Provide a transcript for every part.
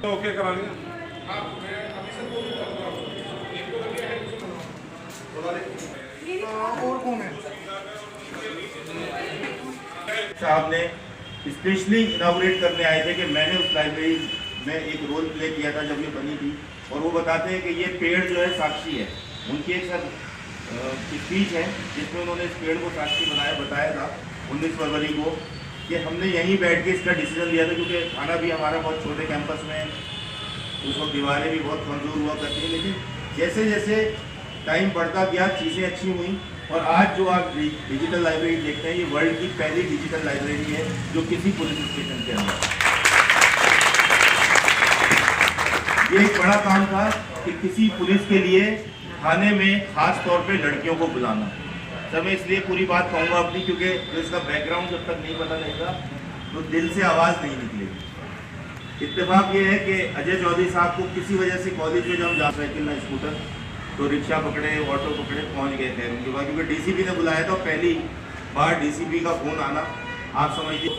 Okay करा लिया। और कौन है? साहब ने स्पेशली इनाग्रेट करने आए थे कि मैंने उस लाइब्रेरी में एक रोल प्ले किया था जब ये बनी थी, और वो बताते हैं कि ये पेड़ जो है साक्षी है। उनकी एक सर स्पीच है जिसमें उन्होंने इस पेड़ को साक्षी बताया था 19 फरवरी को, कि हमने यहीं बैठ के इसका डिसीजन लिया था, क्योंकि थाना भी हमारा बहुत छोटे कैंपस में, उस वक्त दीवारें भी बहुत कमज़ोर हुआ करती हैं, लेकिन जैसे जैसे टाइम बढ़ता गया चीज़ें अच्छी हुई, और आज जो आप डिजिटल लाइब्रेरी देखते हैं, ये वर्ल्ड की पहली डिजिटल लाइब्रेरी है जो किसी पुलिस स्टेशन के अंदर। ये एक बड़ा काम था कि किसी पुलिस के लिए थाने में खास तौर पे लड़कियों को बुलाना। सर मैं इसलिए पूरी बात कहूँगा अपनी, क्योंकि जो इसका बैकग्राउंड जब तक नहीं पता लगेगा तो दिल से आवाज़ नहीं निकलेगी। इत्तेफाक ये है कि अजय चौधरी साहब को किसी वजह से कॉलेज में जब जा साइकिल ना स्कूटर तो रिक्शा पकड़े, ऑटो पकड़े, पहुंच गए थे उनके बाद, क्योंकि डीसीपी ने बुलाया था। पहली बार डीसीपी का फ़ोन आना, आप समझिए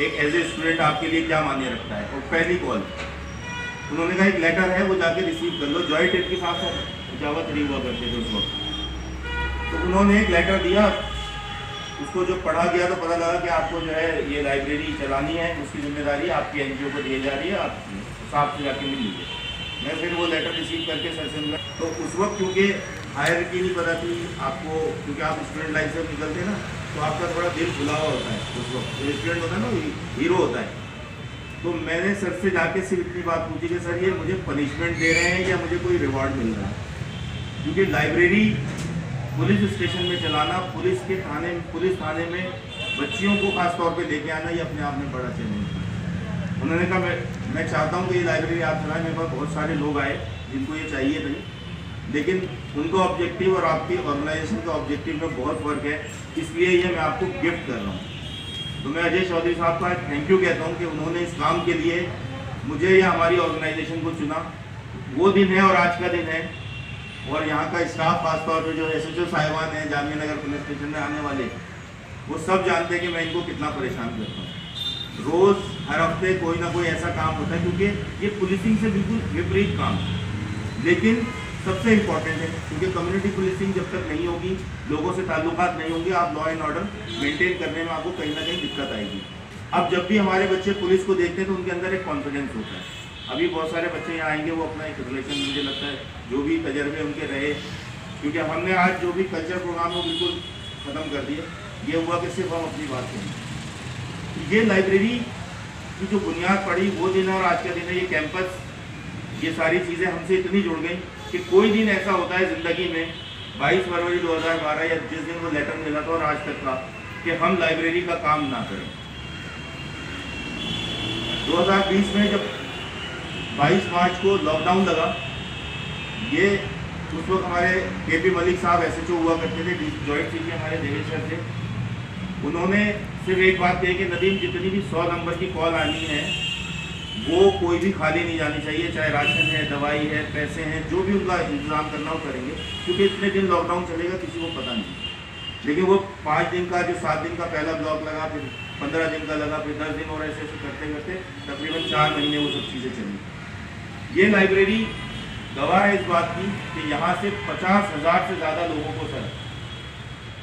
एक एज ए स्टूडेंट आपके लिए क्या मायने रखता है। और पहली कॉल उन्होंने कहा एक लेटर है वो जाके रिसीव कर लो। जॉय टेप के साथ जावा 3 हुआ करते थे उस वक्त, तो उन्होंने एक लेटर दिया, उसको जो पढ़ा गया तो पता लगा कि आपको जो है ये लाइब्रेरी चलानी है, उसकी जिम्मेदारी आपकी एनजीओ को दी जा रही है, आप साहब से जाके मिल लीजिए। मैं फिर वो लेटर रिसीव करके सर से मिला, तो उस वक्त क्योंकि हायरार्की नहीं पता थी आपको, क्योंकि आप स्टूडेंट लाइफ से निकलते हैं ना, तो आपका थोड़ा दिल खुला हुआ होता है। उस वक्त जो स्टूडेंट होता है ना, हीरो होता है। तो मैंने सर से जाके सिर्फ इतनी बात पूछी कि सर ये मुझे पनिशमेंट दे रहे हैं या मुझे कोई रिवॉर्ड मिल रहा है, क्योंकि लाइब्रेरी पुलिस स्टेशन में चलाना, पुलिस थाने में बच्चियों को खास तौर पे लेके आना, ये अपने आप में बड़ा चैलेंज है। उन्होंने कहा मैं चाहता हूँ कि ये लाइब्रेरी आप चलाएं। मेरे पास बहुत सारे लोग आए जिनको ये चाहिए नहीं, लेकिन उनका ऑब्जेक्टिव और आपकी ऑर्गेनाइजेशन का ऑब्जेक्टिव में बहुत फ़र्क है, इसलिए ये मैं आपको गिफ्ट कर रहा हूँ। तो मैं अजय चौधरी साहब का थैंक यू कहता हूँ कि उन्होंने इस काम के लिए मुझे या हमारी ऑर्गेनाइजेशन को चुना। वो दिन है और आज का दिन है, और यहाँ का स्टाफ खासतौर पे जो SHO साहिबान हैं जामिया नगर पुलिस स्टेशन में आने वाले, वो सब जानते हैं कि मैं इनको कितना परेशान करता हूँ। रोज़ हर हफ्ते कोई ना कोई ऐसा काम होता है, क्योंकि ये पुलिसिंग से बिल्कुल विपरीत काम है, लेकिन सबसे इम्पॉर्टेंट है, क्योंकि कम्युनिटी पुलिसिंग जब तक नहीं होगी, लोगों से ताल्लुकात नहीं होंगे, आप लॉ एंड ऑर्डर मेंटेन करने में आपको कहीं ना कहीं दिक्कत आएगी। अब जब भी हमारे बच्चे पुलिस को देखते हैं तो उनके अंदर एक कॉन्फिडेंस होता है। अभी बहुत सारे बच्चे यहाँ आएंगे, वो अपना एक रिलेशन, मुझे लगता है जो भी तजर्बे उनके रहे, क्योंकि हमने आज जो भी कल्चर प्रोग्राम वो बिल्कुल ख़त्म कर दिया। ये हुआ कि सिर्फ हम अपनी बात करें। ये लाइब्रेरी की जो बुनियाद पड़ी वो दिन है और आज का दिन है। ये कैंपस, ये सारी चीज़ें हमसे इतनी जुड़ गई कि कोई दिन ऐसा होता है ज़िंदगी में, 22 फरवरी 2012 या जिस दिन वो लेटर मिला था और आज तक का, कि हम लाइब्रेरी का काम ना करें। 2020 में जब 22 मार्च को लॉकडाउन लगा, ये उस वक्त हमारे KP मलिक साहब SHO हुआ करते थे, जॉइंट सीपी हमारे देवेश सर थे। उन्होंने सिर्फ एक बात कही कि नदीम जितनी भी 100 नंबर की कॉल आनी है वो कोई भी खाली नहीं जानी चाहिए, चाहे राशन है, दवाई है, पैसे हैं, जो भी उनका इंतज़ाम करना हो करेंगे, क्योंकि इतने दिन लॉकडाउन चलेगा किसी को पता नहीं। लेकिन वो 5 दिन का, जो 7 दिन का पहला ब्लॉक लगा, फिर 15 दिन का लगा, फिर 10 दिन, और ऐसे ऐसे करते करते तकरीबन 4 महीने वो सब चीज़ें चली। ये लाइब्रेरी गवाह है इस बात की कि यहाँ से 50,000 से ज़्यादा लोगों को सर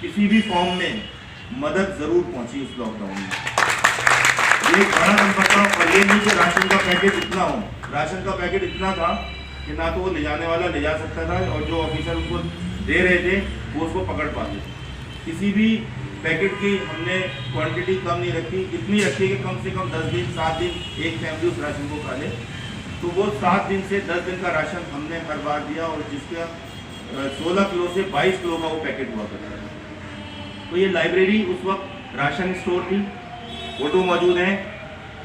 किसी भी फॉर्म में मदद ज़रूर पहुँची इस लॉकडाउन में। ये एक बड़ा नंबर था, और ये नहीं कि राशन का पैकेट इतना हो। राशन का पैकेट इतना था कि ना तो वो ले जाने वाला ले जा सकता था, और जो ऑफिसर उनको दे रहे थे वो उसको पकड़ पाते। किसी भी पैकेट की हमने क्वांटिटी कम नहीं रखी, इतनी रखी कि कम से कम 10 दिन 7 दिन एक फैमिली उस राशन को खा ले। तो वो 7 दिन से 10 दिन का राशन हमने हर बार दिया, और जिसका 16 किलो से 22 किलो का वो पैकेट हुआ करता था। तो ये लाइब्रेरी उस वक्त राशन स्टोर थी, फोटो मौजूद हैं।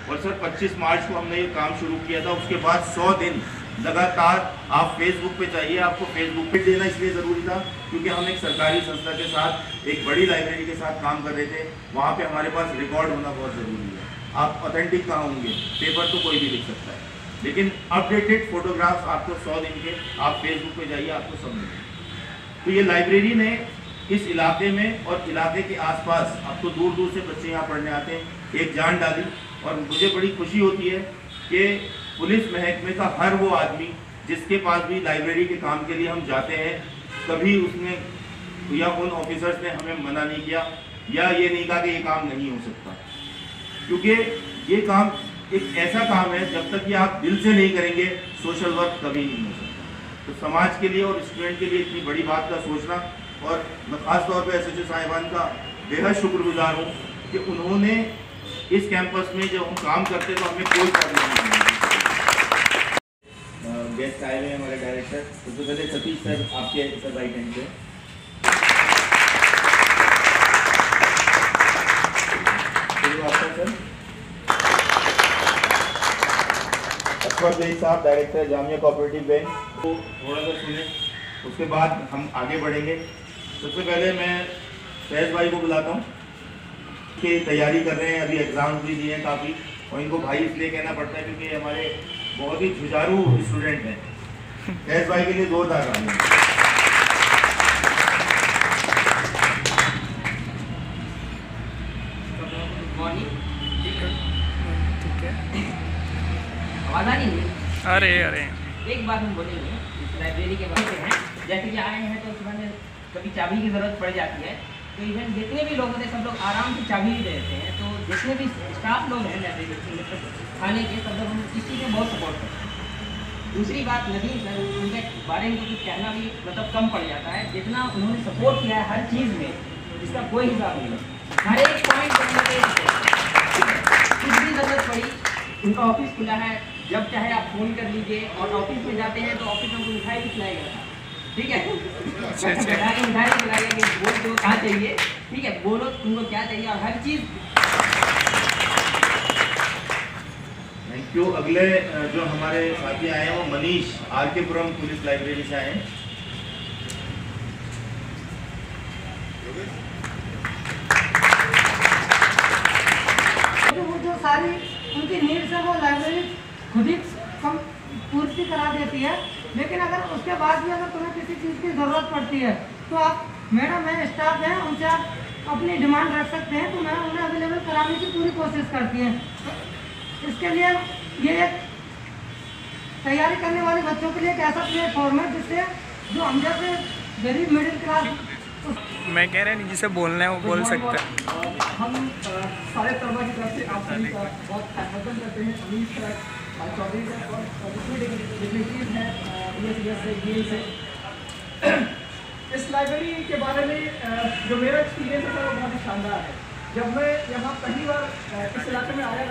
और सर 25 मार्च को हमने ये काम शुरू किया था। उसके बाद 100 दिन लगातार आप फेसबुक पे चाहिए, आपको फेसबुक पे देना इसलिए ज़रूरी था क्योंकि हम एक सरकारी संस्था के साथ, एक बड़ी लाइब्रेरी के साथ काम कर रहे थे। वहाँ पे हमारे पास रिकॉर्ड होना बहुत ज़रूरी है। आप ऑथेंटिक कहाँ होंगे, पेपर तो कोई भी लिख सकता है, लेकिन अपडेटेड फोटोग्राफ्स आपको 100 दिन के, आप फेसबुक पे जाइए, आपको सब मिलेंगे। तो ये लाइब्रेरी ने इस इलाके में और इलाके के आसपास, अब तो दूर दूर से बच्चे यहाँ पढ़ने आते हैं, एक जान डाली। और मुझे बड़ी खुशी होती है कि पुलिस महकमे का हर वो आदमी जिसके पास भी लाइब्रेरी के काम के लिए हम जाते हैं, कभी उसने या उन ऑफिसर्स ने हमें मना नहीं किया या ये नहीं कहा कि ये काम नहीं हो सकता, क्योंकि ये काम एक ऐसा काम है जब तक कि आप दिल से नहीं करेंगे सोशल वर्क कभी नहीं हो सकता। तो समाज के लिए और स्टूडेंट के लिए इतनी बड़ी बात का सोचना, और मैं ख़ास तौर पे एसएचओ साहिबान का बेहद शुक्रगुजार हूँ कि उन्होंने इस कैंपस में जब हम काम करते तो हमें कोई प्रॉब्लम नहीं है। गेस्ट आए हुए हमारे डायरेक्टर, सबसे पहले सतीश सर आपके सर राइट हैंड पे, सर अकबर जई साहब डायरेक्टर जामिया कोऑपरेटिव बैंक को थोड़ा सा सुने, उसके बाद हम आगे बढ़ेंगे। सबसे पहले मैं फैज़ भाई को बुलाता हूँ कि तैयारी कर रहे हैं, अभी एग्ज़ाम भी दिए हैं काफ़ी, और इनको भाई इसलिए कहना पड़ता है क्योंकि हमारे बहुत ही जुझारू स्टूडेंट हैं। फैज़ भाई के लिए जोरदार तालियां। आवाज़ आ रही है? अरे एक बात हम बोलेंगे इस लाइब्रेरी के बारे में, जैसे कि आए हैं तो सुबह में कभी चाबी की ज़रूरत पड़ जाती है, तो इवन जितने भी लोग होते हैं सब लोग आराम से चाबी भी देते हैं। तो जितने भी स्टाफ लोग हैं लाइब्रेरी खाने के, सब लोग हम इस चीज़ में बहुत सपोर्ट करते हैं। दूसरी बात नदीम सर, उनके बारे में कुछ कहना भी मतलब कम पड़ जाता है, जितना उन्होंने सपोर्ट किया है हर चीज़ में, इसका कोई हिसाब नहीं है। हर एक पॉइंट कुछ भी ज़रूरत पड़ी, उनका ऑफिस खुला है, जब चाहे आप फ़ोन कर लीजिए। और ऑफिस में जाते हैं तो ऑफिस में मिठाई भी खिलाएगा, ठीक है? मिठाई खिलाएगा कि बोल दो क्या चाहिए, ठीक है, बोलो तुमको क्या चाहिए, और हर चीज़। Thank you. अगले जो हमारे साथी आए हैं वो मनीष आरकेपुरम पुलिस लाइब्रेरी से आए हैं। वो जो सारी उनकी नीड्स है वो लाइब्रेरी खुद ही कम पूर्ति करा देती है, लेकिन अगर उसके बाद भी अगर तुम्हें किसी चीज़ की ज़रूरत पड़ती है तो आप मैडम है, स्टाफ हैं, उनसे आप अपनी डिमांड रख सकते हैं, तो मैडम उन्हें अवेलेबल कराने की पूरी कोशिश करती हैं। तो इसके लिए ये एक तैयारी करने वाले बच्चों के लिए एक ऐसा प्लेटफॉर्म है जिससे जो हम जैसे गरीब मिडिल क्लास, मैं कह रहा नहीं जिसे बोलना है वो बोल सकता है। हम सारे तलबा की तरफ से आप सभी का बहुत अभिनंदन करते हैं। अमीर सर, चौधरी सर और जितने डिग्निटरीज हैं से। इस लाइब्रेरी के बारे में जो मेरा एक्सपीरियंस है वो बहुत ही शानदार है। जब मैं यहाँ पहली बार इस इलाके में आया,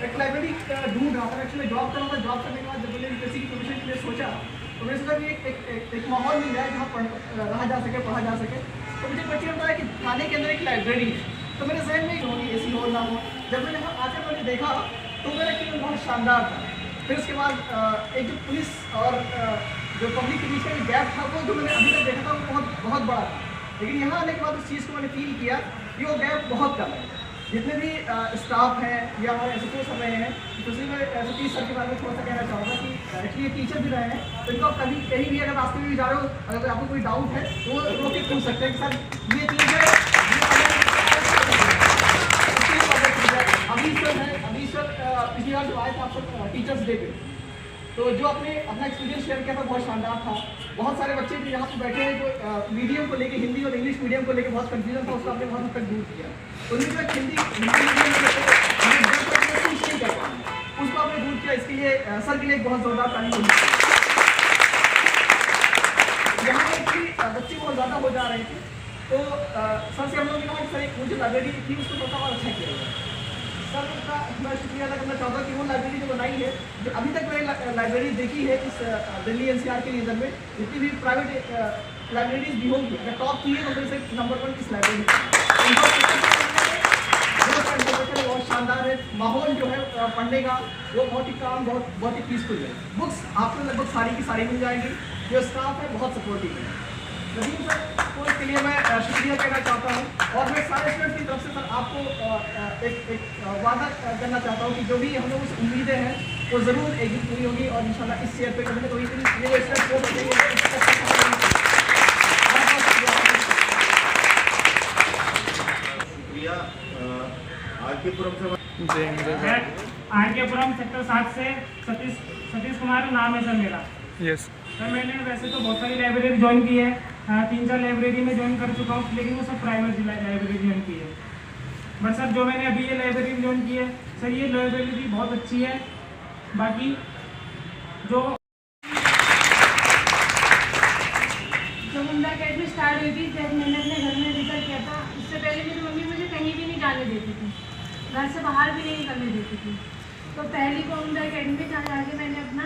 एक लाइब्रेरी ढूंढ रहा था, एक्चुअली जॉब कर रहा था। जॉब करने के बाद जब मैंने किसी प्रोफेशन के लिए सोचा तो मैंने सोचा कि एक माहौल मिल जाए जहाँ रहा जा सके, पढ़ा जा सके। तो मुझे बच्चे ने बताया कि थाने के अंदर एक लाइब्रेरी है, तो मेरे जहन में ही होगी ऐसी हो ना हो। जब मैंने यहाँ आकर मैंने देखा तो मेरा एक्सपीरियंस बहुत शानदार था। फिर उसके बाद एक जो पुलिस और जो पब्लिक के बीच में गैप था वो जो मैंने अभी तक देखा था वो बहुत बड़ा था, लेकिन यहाँ आने के बाद उस चीज़ को मैंने फील किया कि वो गैप बहुत कम है। जितने भी स्टाफ हैं या हमारे एसएचओ सब रहे हैं, दूसरी मैं सतीश सर के बारे में थोड़ा सा कहना चाहूँगा कि एक्चुअली टीचर भी रहे हैं, तो इनको कभी कहीं भी अगर रास्ते में भी जा रहे हो, अगर आपको कोई डाउट है तो वो रोक के पूछ सकते हैं कि सर ये चीज़ है। अभी सर पिछली बार जो आए थे आप सब टीचर्स डे पे, तो जो अपना एक्सपीरियंस शेयर किया था बहुत शानदार था। बहुत सारे बच्चे जो यहाँ पे बैठे हैं जो मीडियम को लेके, हिंदी और इंग्लिश मीडियम को लेके बहुत कंफ्यूजन था, उसको आपने बहुत हद तक दूर किया। उनमें जो हिंदी मीडियम नहीं कर पाए उसको आपने दूर किया, इसके लिए सर के लिए बहुत ज़ोरदार तारीफ होगी। यहाँ पर एक्चुअली बच्चे बहुत ज़्यादा हो जा रहे थे, तो सर से हम लोगों ने कहा कि सर एक मुझे लाइब्रेरी थी उसको थोड़ा और अच्छा किया जाए। सर का मैं शुक्रिया अदा करना चाहूँगा कि वो लाइब्रेरी जो बनाई है, जो अभी तक मैंने लाइब्रेरी देखी है इस दिल्ली एनसीआर के रीजन में, जितनी भी प्राइवेट लाइब्रेरीज भी होंगी, अगर टॉप 3 है तो से नंबर 1 इस लाइब्रेरी बहुत शानदार है। माहौल जो है पढ़ने का वो बहुत ही काम, बहुत ही पीसफुल है। बुक्स आपको लगभग सारी की सारी मिल जाएंगी। जो स्टाफ है बहुत सपोर्टिव है। नदीम सर को इसके लिए मैं शुक्रिया कहना चाहता हूँ, और मैं सारे स्टूडेंट की तरफ से सर आपको एक वादा करना चाहता हूँ कि जो भी हम लोगों से उम्मीदें हैं वो ज़रूर एक दिन पूरी होगी, और इंशाल्लाह इस चेयर पे कभी ना कभी ये स्टेप हो सकेंगे। शुक्रिया। आरकेपुरम से RK-पुरम सेक्टर 7 से सतीश कुमार नाम है सर मेरा। यस। सर मैंने वैसे तो बहुत सारी लाइब्रेरी ज्वाइन की है, 3-4 लाइब्रेरी में ज्वाइन कर चुका हूँ, लेकिन वो सब प्राइवेट लाइब्रेरी ज्वाइन की है। बट सर जो मैंने अभी ये लाइब्रेरी ज्वाइन की है सर, ये लाइब्रेरी बहुत अच्छी है। बाकी जो मुंडा अकेडमी स्टार्ट हुई थी, जब मैंने अपने घर में जिक्र किया था, उससे पहले मेरी मम्मी मुझे कहीं भी नहीं जाने देती थी, घर से बाहर भी नहीं निकलने देती थी। तो पहली मुंडा अकेडमी जहाँ जाके मैंने अपना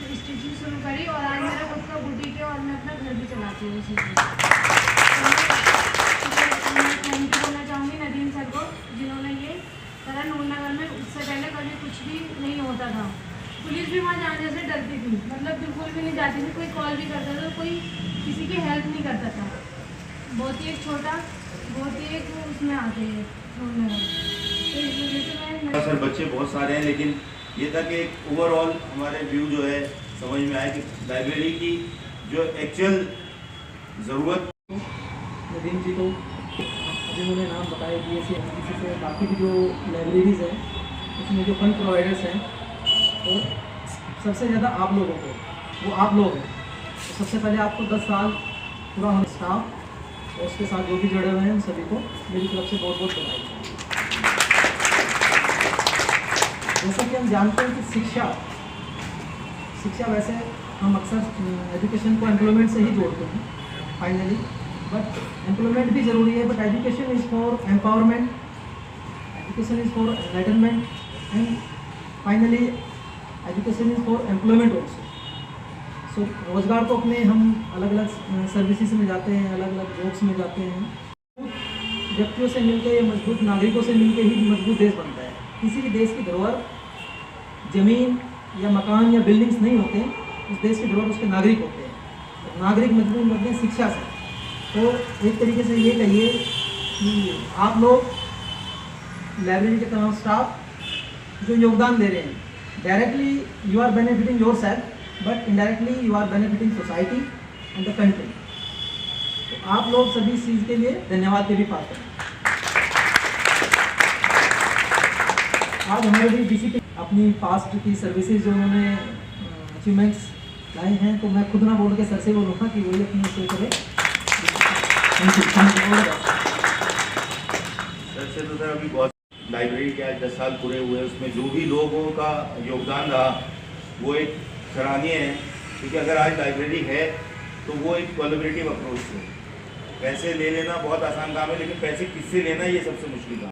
स्टिचिंग शुरू करी और आज मेरा खुद का बुटीक है और मैं अपना घर भी चलाती हूँ उसी से। मैं थैंक यू बोलना चाहूँगी नदीम सर को, जिन्होंने ये करा नूरनगर में। उससे पहले कभी कुछ भी नहीं होता था, पुलिस भी वहाँ जाने से डरती थी, मतलब बिल्कुल भी नहीं जाती थी। कोई कॉल भी करता था, कोई किसी की हेल्प नहीं करता था। बहुत ही एक छोटा, बहुत ही एक उसमें आते हैं नूरनगर, तो इस वजह से मैं सर बच्चे बहुत सारे हैं, लेकिन ये था कि ओवरऑल हमारे व्यू जो है समझ में आया कि लाइब्रेरी की जो एक्चुअल ज़रूरत। नदीम जी को अभी उन्होंने नाम बताया BSc MSc से, बाकी भी जो लाइब्रेरीज़ हैं उसमें जो फंड प्रोवाइडर्स हैं, तो सबसे ज़्यादा आप लोगों को, वो आप लोग हैं। तो सबसे पहले आपको 10 साल पूरा होना स्टाफ और उसके साथ जो भी जुड़े हुए हैं उन सभी को मेरी तरफ से बहुत बहुत बधाई। जैसा कि हम जानते हैं कि शिक्षा वैसे हम अक्सर एजुकेशन को एम्प्लॉयमेंट से ही जोड़ते हैं फाइनली, बट एम्प्लॉयमेंट भी ज़रूरी है, but education is for empowerment, education is for enlightenment and finally education is for employment also. So रोज़गार तो अपने हम अलग अलग सर्विसेज में जाते हैं, अलग अलग जॉब्स में जाते हैं। व्यक्तियों से मिलकर या मजबूत नागरिकों से मिलकर ही मजबूत देश बनता है। किसी भी देश की धरोहर ज़मीन या मकान या बिल्डिंग्स नहीं होते, उस देश की धरोहर उसके नागरिक होते हैं। तो नागरिक मजबूत बनते हैं शिक्षा से। तो एक तरीके से ये कहिए कि आप लोग लाइब्रेरी के तमाम स्टाफ जो योगदान दे रहे हैं, directly you are benefiting yourself, but indirectly you are benefiting society and the country. तो आप लोग सभी इस चीज़ के लिए धन्यवाद के भी पात्र हैं। आज हमारे भी DCP अपनी पास्ट की सर्विसेज जो उन्होंने अचीवमेंट्स लाए हैं, तो मैं खुद ना बोल के सर से बोलूँगा कि वही अपनी शो करे। सर से तो सर अभी बहुत लाइब्रेरी के आज 10 साल पूरे हुए, उसमें जो भी लोगों का योगदान रहा वो एक सराहनीय है, क्योंकि अगर आज लाइब्रेरी है तो वो एक कोलैबोरेटिव अप्रोच है। पैसे ले लेना बहुत आसान काम है, लेकिन पैसे किससे लेना ये सबसे मुश्किल काम है।